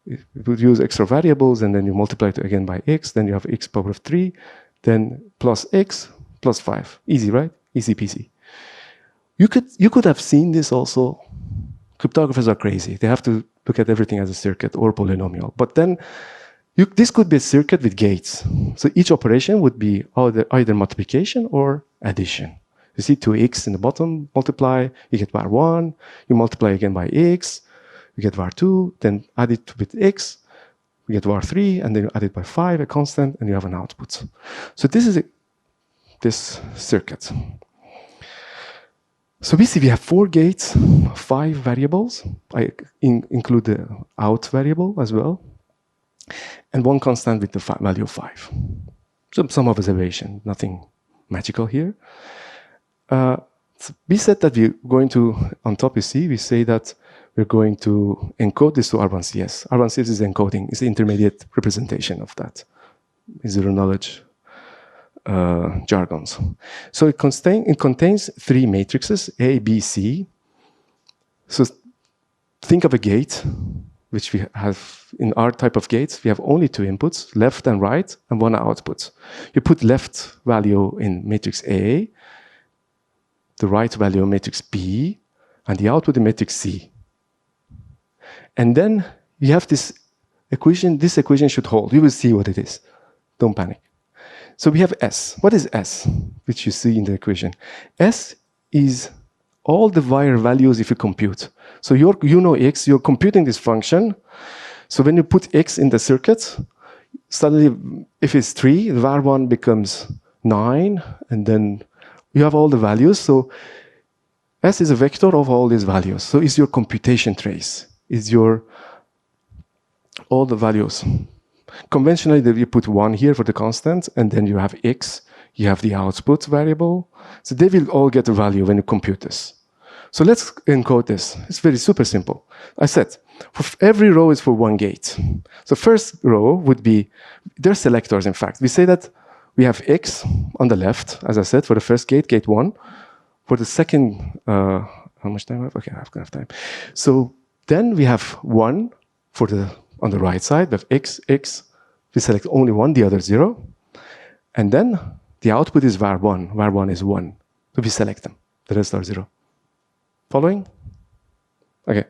you would use extra variables, and then you multiply it again by x. Then you have x power of 3, then plus x plus 5. Easy, right? Easy peasy. You could have seen this also. Cryptographers are crazy. They have to look at everything as a circuit or polynomial. But then this could be a circuit with gates. So each operation would be either multiplication or addition. You see 2x in the bottom, multiply, you get var 1, you multiply again by x, you get var 2, then add it with x, you get var 3, and then you add it by 5, a constant, and you have an output. So this is this circuit. So we see we have 4 gates, 5 variables. I include the out variable as well, and 1 constant with the value of 5. So some observation, nothing magical here. So we said that we're going to, on top you see, we say that we're going to encode this to R1CS. R1CS is encoding, it's the intermediate representation of that. Zero knowledge jargons. So it contains 3 matrices, A, B, C. So think of a gate, which we have in our type of gates. We have only 2 inputs, left and right, and 1 output. You put left value in matrix A, the right value in matrix B, and the output in matrix C. And then you have this equation. This equation should hold. You will see what it is. Don't panic. So we have S. What is S, which you see in the equation? S is all the wire values if you compute. So you know x, you're computing this function. So when you put x in the circuit, suddenly if it's 3, var 1 becomes 9, and then you have all the values. So S is a vector of all these values. So it's your computation trace. It's your all the values. Conventionally, you put 1 here for the constant, and then you have x, you have the output variable. So they will all get a value when you compute this. So let's encode this. It's very super simple. I said, for every row is for 1 gate. So first row would be, they're selectors, in fact. We say that we have x on the left, as I said, for the first gate, gate 1. For the second, how much time I have? Okay, I have enough time. So then we have 1 for on the right side. We have x, x. We select only 1, the other 0. And then the output is var 1. Var 1 is 1. So we select them. The rest are 0. Following? Okay.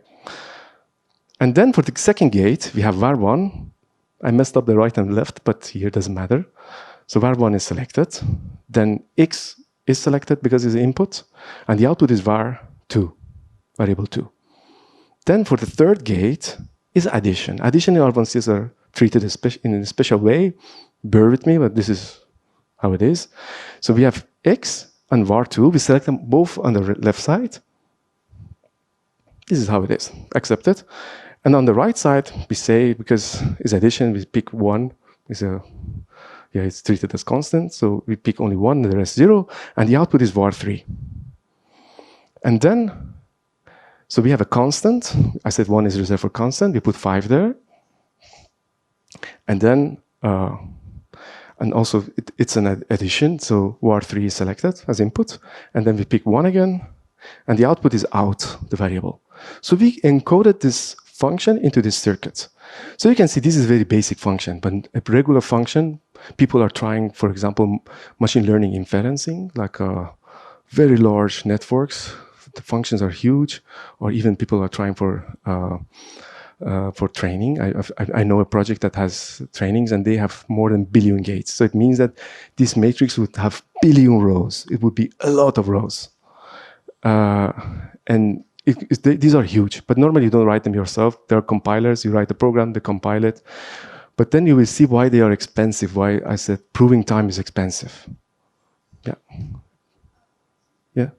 And then for the second gate, we have var 1. I messed up the right and left, but here it doesn't matter. So var 1 is selected. Then x is selected because it's the input. And the output is var 2, variable 2. Then for the third gate is addition. Addition in R1CS are treated in a special way. Bear with me, but this is how it is. So we have x and var 2. We select them both on the left side. This is how it is. Accept it. And on the right side, we say, because it's addition, we pick 1. It's a Yeah, it's treated as constant. So we pick only 1, and the rest 0. And the output is var3. And then, so we have a constant. I said 1 is reserved for constant. We put 5 there. And then, and also it's an addition. So var3 is selected as input. And then we pick 1 again. And the output is out, the variable. So we encoded this function into this circuit. So you can see this is a very basic function, but a regular function, people are trying, for example, machine learning inferencing, like very large networks. The functions are huge, or even people are trying for training. I know a project that has trainings, and they have more than billion gates. So it means that this matrix would have billion rows. It would be a lot of rows. And these are huge, but normally you don't write them yourself. There are compilers, you write the program, they compile it. But then you will see why they are expensive, why I said proving time is expensive. Yeah. Yeah.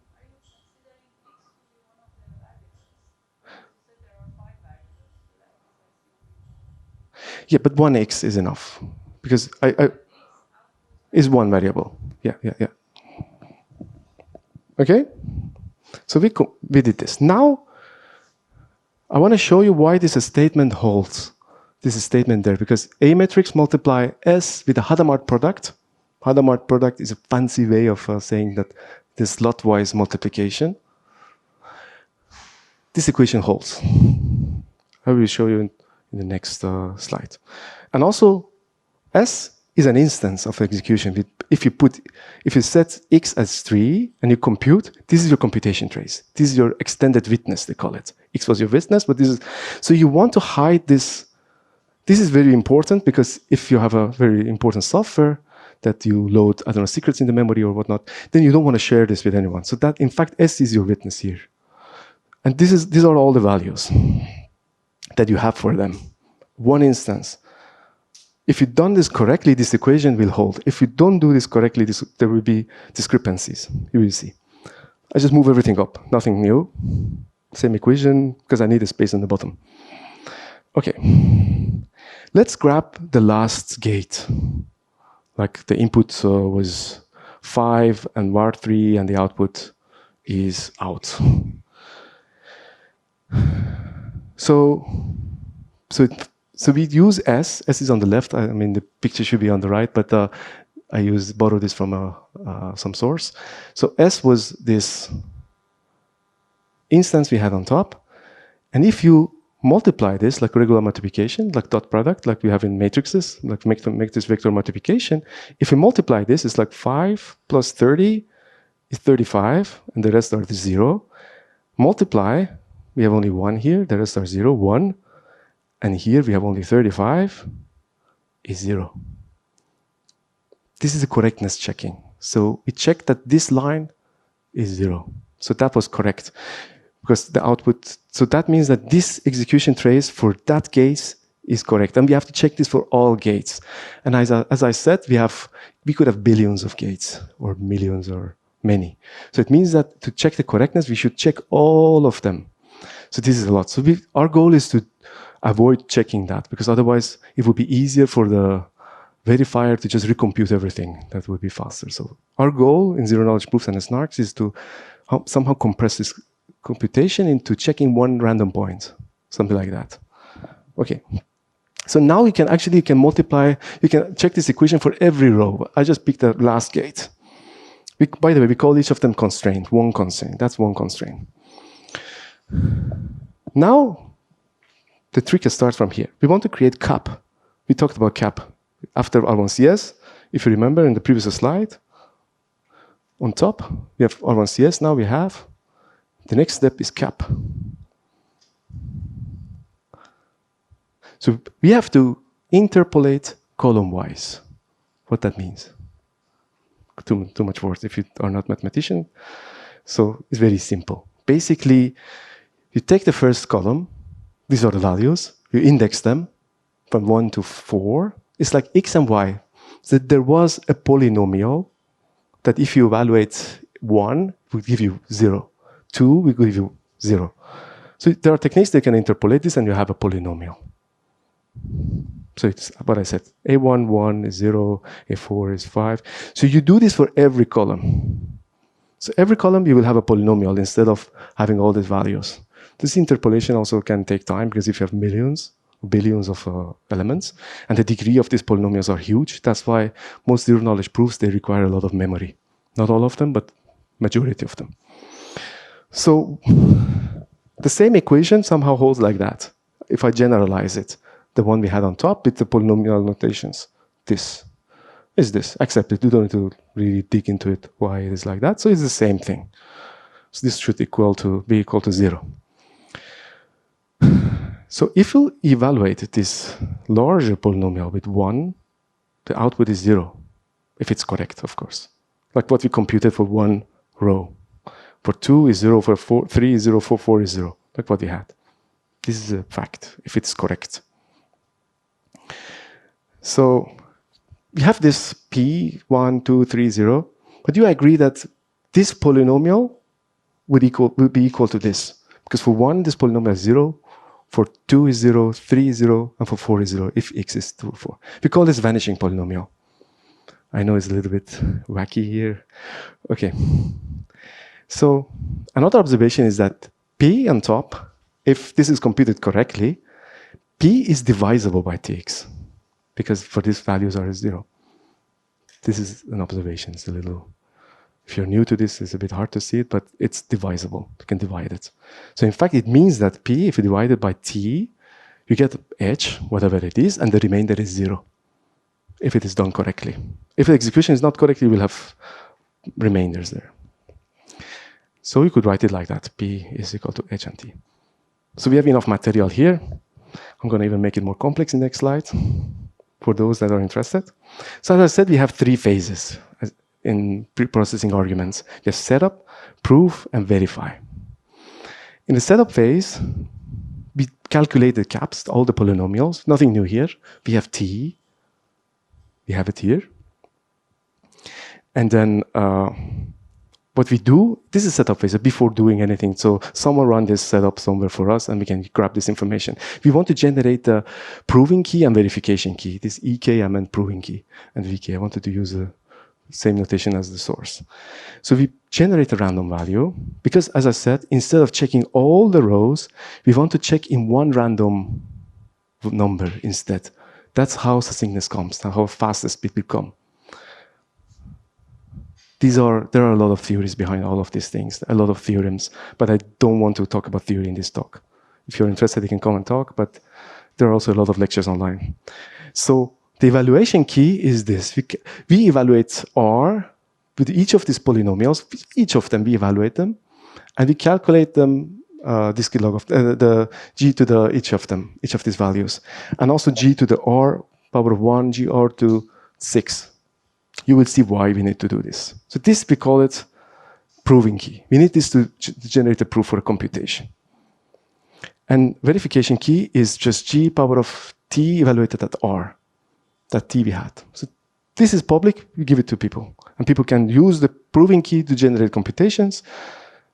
Yeah, but 1x is enough, because is one variable. Yeah. Okay? So we did this. Now, I want to show you why this statement holds. This statement there, because A matrix multiply S with a Hadamard product. Hadamard product is a fancy way of saying that this slot-wise multiplication. This equation holds. I will show you in the next slide. And also, S is an instance of execution. If you set x as 3 and you compute, this is your computation trace. This is your extended witness, they call it. X was your witness, but this is, so you want to hide this. This is very important, because if you have a very important software that you load, I don't know, secrets in the memory or whatnot, then you don't want to share this with anyone. So that, in fact, S is your witness here. And these are all the values that you have for them. One instance. If you've done this correctly, this equation will hold. If you don't do this correctly, there will be discrepancies. You will see. I just move everything up. Nothing new. Same equation, because I need a space on the bottom. Okay. Let's grab the last gate. Like the input was 5 and var3, and the output is out. So we use S. S is on the left. I mean, the picture should be on the right, but I borrowed this from some source. So S was this instance we had on top. And if you multiply this like regular multiplication, like dot product, like we have in matrices, like make this vector multiplication, if you multiply this, it's like 5 plus 30 is 35, and the rest are the 0. Multiply, we have only 1 here, the rest are 0, 1. And here we have only 35 is 0. This is a correctness checking. So we check that this line is 0. So that was correct, because the output, so that means that this execution trace for that case is correct. And we have to check this for all gates. And as I said, we could have billions of gates, or millions, or many. So it means that to check the correctness, we should check all of them. So this is a lot. So our goal is to avoid checking that, because otherwise it would be easier for the verifier to just recompute everything. That would be faster. So our goal in zero-knowledge proofs and snarks is to somehow compress this computation into checking one random point, something like that. Okay. So now you can multiply, you can check this equation for every row. I just picked the last gate. By the way, we call each of them constraint, one constraint. That's one constraint. Now, the trick starts from here. We want to create cap. We talked about cap after R1CS. If you remember in the previous slide, on top, we have R1CS. Now we have, the next step is cap. So we have to interpolate column-wise. What that means? Too much words if you are not a mathematician. So it's very simple. Basically, you take the first column. These are the values. You index them from 1 to 4. It's like x and y. So there was a polynomial that if you evaluate 1, will give you 0. 2 will give you 0. So there are techniques that can interpolate this, and you have a polynomial. So it's what I said. A1, 1 is 0, A4 is 5. So you do this for every column. So every column you will have a polynomial instead of having all these values. This interpolation also can take time because if you have millions, billions of elements, and the degree of these polynomials are huge, that's why most zero-knowledge proofs, they require a lot of memory. Not all of them, but majority of them. So the same equation somehow holds like that. If I generalize it, the one we had on top with the polynomial notations, this is this. Accept it. You don't need to really dig into it, why it is like that. So it's the same thing. So this should be equal to 0. So if you evaluate this larger polynomial with 1, the output is 0, if it's correct, of course. Like what we computed for 1 row. For 2 is 0, for 3 is 0, for 4 is 0, like what we had. This is a fact, if it's correct. So we have this p, 1, 2, 3, 0, but do you agree that this polynomial would be equal to this? Because for 1, this polynomial is 0, for 2 is 0, 3 is 0, and for 4 is 0, if x is 2 or 4. We call this vanishing polynomial. I know it's a little bit wacky here. Okay. So another observation is that p on top, if this is computed correctly, p is divisible by tx, because for these values are 0. This is an observation. It's a little, if you're new to this, it's a bit hard to see it, but it's divisible. You can divide it. So in fact, it means that p, if you divide it by t, you get h, whatever it is, and the remainder is 0, if it is done correctly. If the execution is not correct, you will have remainders there. So you could write it like that. P is equal to h and t. So we have enough material here. I'm going to even make it more complex in the next slide for those that are interested. So as I said, we have 3 phases in pre-processing arguments. We have setup, proof, and verify. In the setup phase, we calculate the caps, all the polynomials. Nothing new here. We have t. We have it here. And then what we do, this is setup phase before doing anything. So someone run this setup somewhere for us and we can grab this information. We want to generate the proving key and verification key. This EK, I meant proving key, and VK, I wanted to use the same notation as the source. So we generate a random value because, as I said, instead of checking all the rows, we want to check in one random number instead. That's how succinctness comes, how fast the speed will come. There are a lot of theories behind all of these things, a lot of theorems, but I don't want to talk about theory in this talk. If you're interested, you can come and talk, but there are also a lot of lectures online. So the evaluation key is this. We evaluate R with each of these polynomials, each of them, we evaluate them, and we calculate them, this log of the g to the each of them, each of these values, and also g to the R power of 1, gr to 6. You will see why we need to do this. So this, we call it proving key. We need this to generate a proof for a computation. And verification key is just g power of t evaluated at R, that t we had. So this is public, we give it to people. And people can use the proving key to generate computations,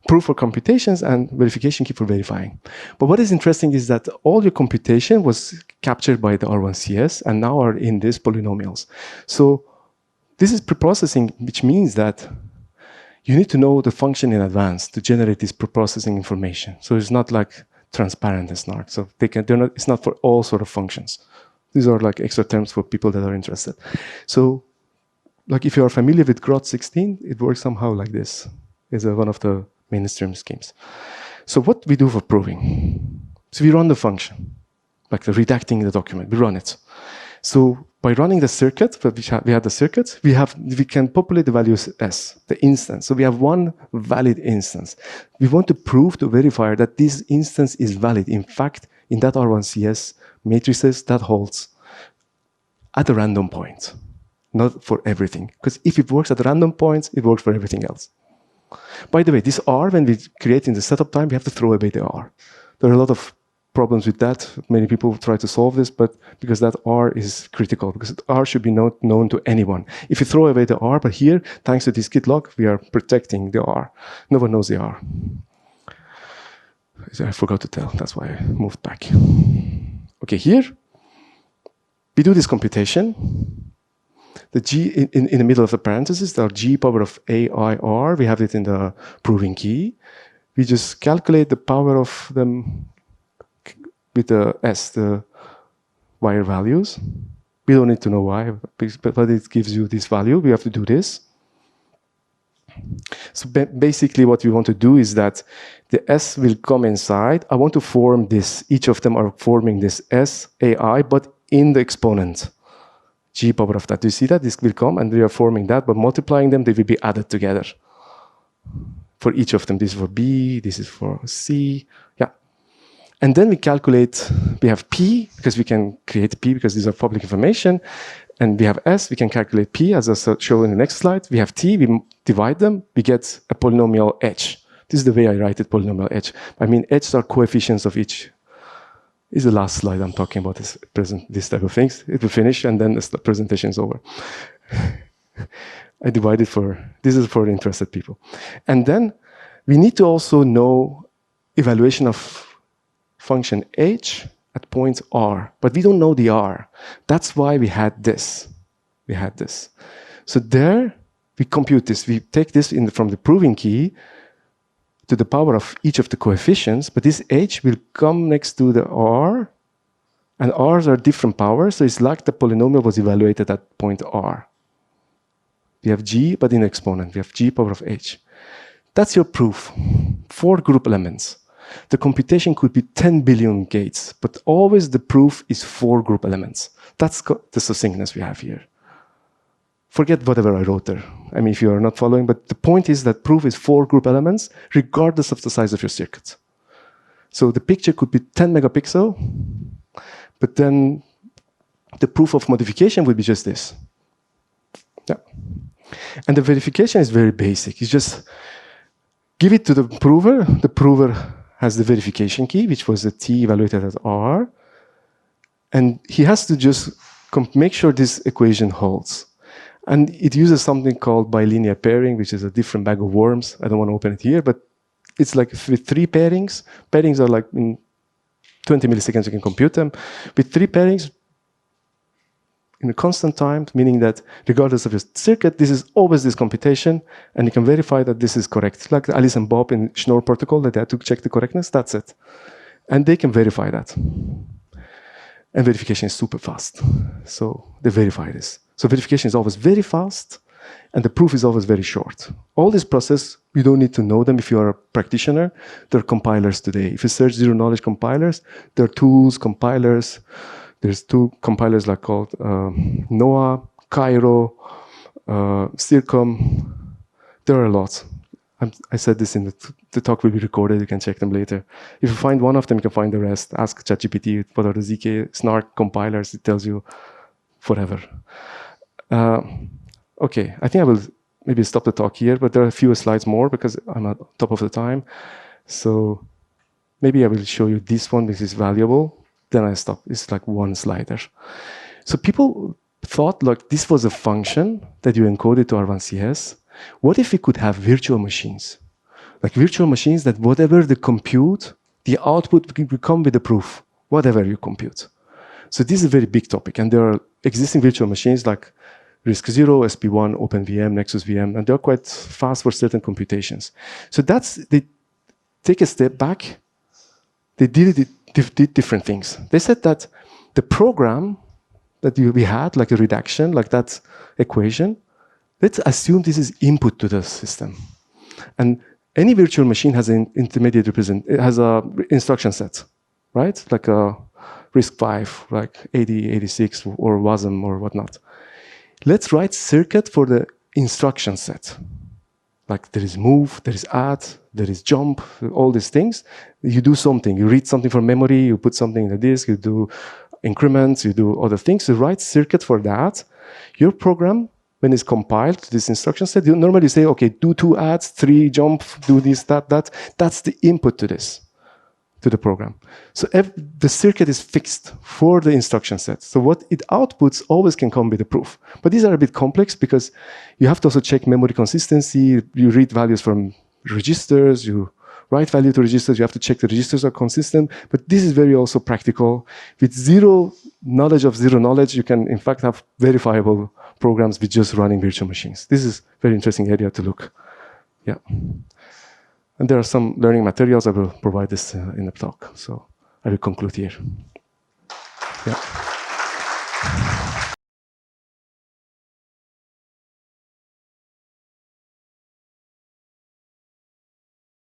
proof for computations, and verification key for verifying. But what is interesting is that all your computation was captured by the R1CS and now are in these polynomials. So this is preprocessing, which means that you need to know the function in advance to generate this preprocessing information. So it's not like transparent and smart. So it's not for all sort of functions. These are like extra terms for people that are interested. So like if you are familiar with GROT16, it works somehow like this. It's one of the mainstream schemes. So what we do for proving? So we run the function, like the redacting the document, we run it. So by running the circuit, we have the circuit, we can populate the values S, the instance. So we have one valid instance. We want to prove to verifier that this instance is valid. In fact, in that R1CS matrices, that holds at a random point, not for everything. Because if it works at random points, it works for everything else. By the way, this R, when we create in the setup time, we have to throw away the R. There are a lot of problems with that. Many people try to solve this, but because that R is critical, because R should be known to anyone. If you throw away the R, but here, thanks to this git log, we are protecting the R. No one knows the R. I forgot to tell, that's why I moved back. Okay, here, We do this computation. The G in the middle of the parentheses, the G power of AIR, we have it in the proving key. We just calculate the power of them with the S, the wire values. We don't need to know why, but it gives you this value. We have to do this. So basically what we want to do is that the S will come inside. I want to form this. Each of them are forming this S, AI, but in the exponent. G power of that. Do you see that? This will come and we are forming that, but multiplying them, they will be added together. For each of them, this is for B, this is for C, yeah. And then we calculate, we have P, because we can create P, because these are public information, and we have S, we can calculate P, as I show in the next slide. We have T, we divide them, we get a polynomial H. This is the way I write it, polynomial H. I mean, H's are coefficients of each. This is the last slide I'm talking about, this type of things. It will finish, and then the presentation is over. I divided this is for interested people. And then we need to also know evaluation of function H at point R, but we don't know the R. That's why we had this. We had this. So there, we compute this. We take this from the proving key to the power of each of the coefficients, but this H will come next to the R, and R's are different powers, so it's like the polynomial was evaluated at point R. We have G, but in exponent. We have G power of H. That's your proof. 4 group elements. The computation could be 10 billion gates, but always the proof is 4 group elements. That's the succinctness we have here. Forget whatever I wrote there. I mean, if you are not following, but the point is that proof is 4 group elements, regardless of the size of your circuit. So the picture could be 10 megapixel, but then the proof of modification would be just this. Yeah. And the verification is very basic. You just give it to the prover. The prover has the verification key, which was the T evaluated at R. And he has to just make sure this equation holds. And it uses something called bilinear pairing, which is a different bag of worms. I don't want to open it here, but it's like with 3 pairings. Pairings are like in 20 milliseconds, you can compute them. With 3 pairings, in a constant time, meaning that regardless of your circuit, this is always this computation, and you can verify that this is correct. Like Alice and Bob in Schnorr protocol, that they had to check the correctness, that's it. And they can verify that. And verification is super fast. So they verify this. So verification is always very fast, and the proof is always very short. All this process, you don't need to know them if you are a practitioner. There are compilers today. If you search zero-knowledge compilers, there are tools, compilers. There's 2 compilers like called NOAA, Cairo, CIRCOM. There are a lot. I said this in the talk will be recorded. You can check them later. If you find one of them, you can find the rest. Ask ChatGPT what are the ZK snark compilers. It tells you forever. Okay, I think I will maybe stop the talk here, but there are a few slides more because I'm at top of the time. So maybe I will show you this one because it's valuable. Then I stop. It's like 1 slider. So people thought like this was a function that you encoded to R1CS. What if we could have virtual machines? Like virtual machines that whatever the compute, the output will come with the proof, whatever you compute. So this is a very big topic, and there are existing virtual machines like RISC-0, SP1, OpenVM, Nexus VM, and they're quite fast for certain computations. So they take a step back. They did different things. They said that the program that we had, like a reduction, like that equation, let's assume this is input to the system. And any virtual machine has an intermediate it has a instruction set, right? Like a RISC-V, like 80, 86, or WASM, or whatnot. Let's write circuit for the instruction set. Like there is move, there is add, there is jump, all these things. You do something, you read something from memory, you put something in the disk, you do increments, you do other things. You write circuit for that. Your program, when it's compiled to this instruction set, you normally say, okay, do 2 adds, 3 jump, do this, that. That's the input to this, to the program. So the circuit is fixed for the instruction set. So what it outputs always can come with a proof. But these are a bit complex because you have to also check memory consistency. You read values from registers, you write value to registers. You have to check the registers are consistent. But this is very also practical. With zero knowledge of zero knowledge, you can, in fact, have verifiable programs with just running virtual machines. This is a very interesting area to look. Yeah. And there are some learning materials. I will provide this in the talk. So I will conclude here. Yeah.